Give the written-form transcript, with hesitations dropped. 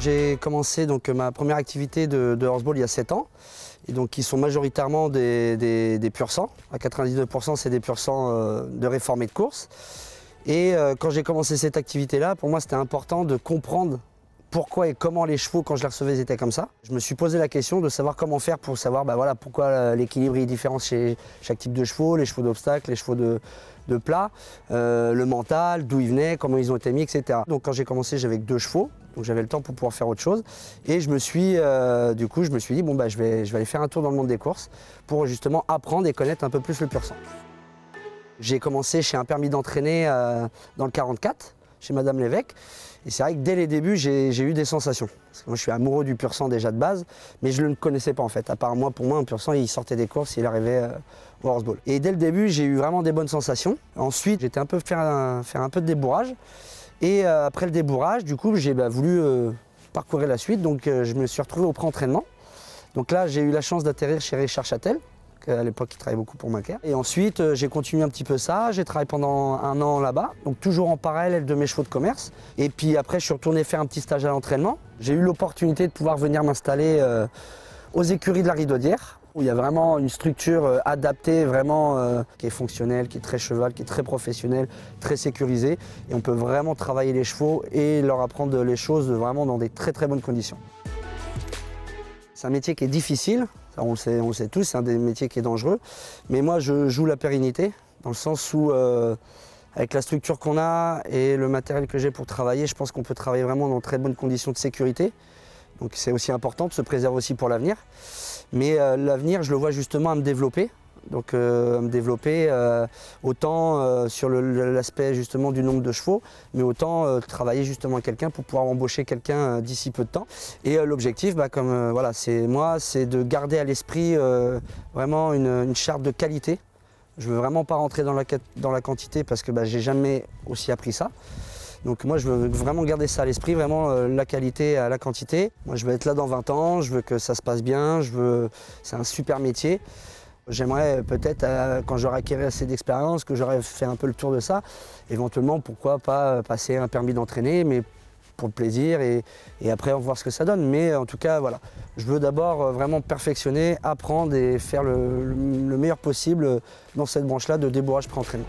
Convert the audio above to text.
J'ai commencé donc ma première activité de horseball il y a 7 ans. Et donc qui sont majoritairement des pur sang. À 99% c'est des pur sang de réformés de course. Et quand j'ai commencé cette activité-là, pour moi c'était important de comprendre pourquoi et comment les chevaux, quand je les recevais, étaient comme ça. Je me suis posé la question de savoir comment faire pour savoir voilà, pourquoi l'équilibre est différent chez chaque type de chevaux, les chevaux d'obstacle, les chevaux de plat, le mental, d'où ils venaient, comment ils ont été mis, etc. Donc quand j'ai commencé, j'avais que 2 chevaux, donc j'avais le temps pour pouvoir faire autre chose. Et je me suis dit, bon, je vais aller faire un tour dans le monde des courses pour justement apprendre et connaître un peu plus le pur sang. J'ai commencé chez un permis d'entraîner dans le 44, chez Madame Lévesque. Et c'est vrai que dès les débuts, j'ai eu des sensations. Parce que moi, je suis amoureux du pur sang déjà de base, mais je ne le connaissais pas en fait. À part moi, pour moi, un pur sang, il sortait des courses, il arrivait au horseball. Et dès le début, j'ai eu vraiment des bonnes sensations. Ensuite, j'étais un peu faire un peu de débourrage. Et après le débourrage, du coup, j'ai voulu parcourir la suite. Donc, je me suis retrouvé au pré-entraînement. Donc là, j'ai eu la chance d'atterrir chez Richard Châtel. À l'époque, il travaillait beaucoup pour Macaire. Et ensuite, j'ai continué un petit peu ça. J'ai travaillé pendant 1 an là-bas, donc toujours en parallèle de mes chevaux de commerce. Et puis après, je suis retourné faire un petit stage à l'entraînement. J'ai eu l'opportunité de pouvoir venir m'installer aux écuries de la Ridaudière, où il y a vraiment une structure adaptée, vraiment qui est fonctionnelle, qui est très cheval, qui est très professionnelle, très sécurisée. Et on peut vraiment travailler les chevaux et leur apprendre les choses vraiment dans des très très bonnes conditions. C'est un métier qui est difficile. On le sait tous, c'est un des métiers qui est dangereux. Mais moi, je joue la pérennité, dans le sens où, avec la structure qu'on a et le matériel que j'ai pour travailler, je pense qu'on peut travailler vraiment dans de très bonnes conditions de sécurité. Donc c'est aussi important de se préserver aussi pour l'avenir. Mais l'avenir, je le vois justement à me développer. Donc autant sur l'aspect justement du nombre de chevaux, mais autant travailler justement avec quelqu'un pour pouvoir embaucher quelqu'un d'ici peu de temps. Et l'objectif, voilà, c'est de garder à l'esprit vraiment une charte de qualité. Je veux vraiment pas rentrer dans la quantité parce que j'ai jamais aussi appris ça. Donc moi je veux vraiment garder ça à l'esprit, vraiment la qualité à la quantité. Moi je veux être là dans 20 ans, je veux que ça se passe bien, c'est un super métier. J'aimerais peut-être, quand j'aurai acquis assez d'expérience, que j'aurai fait un peu le tour de ça, éventuellement, pourquoi pas passer un permis d'entraîner, mais pour le plaisir, et après voir ce que ça donne. Mais en tout cas, voilà, je veux d'abord vraiment perfectionner, apprendre et faire le meilleur possible dans cette branche-là de débourrage pré-entraînement.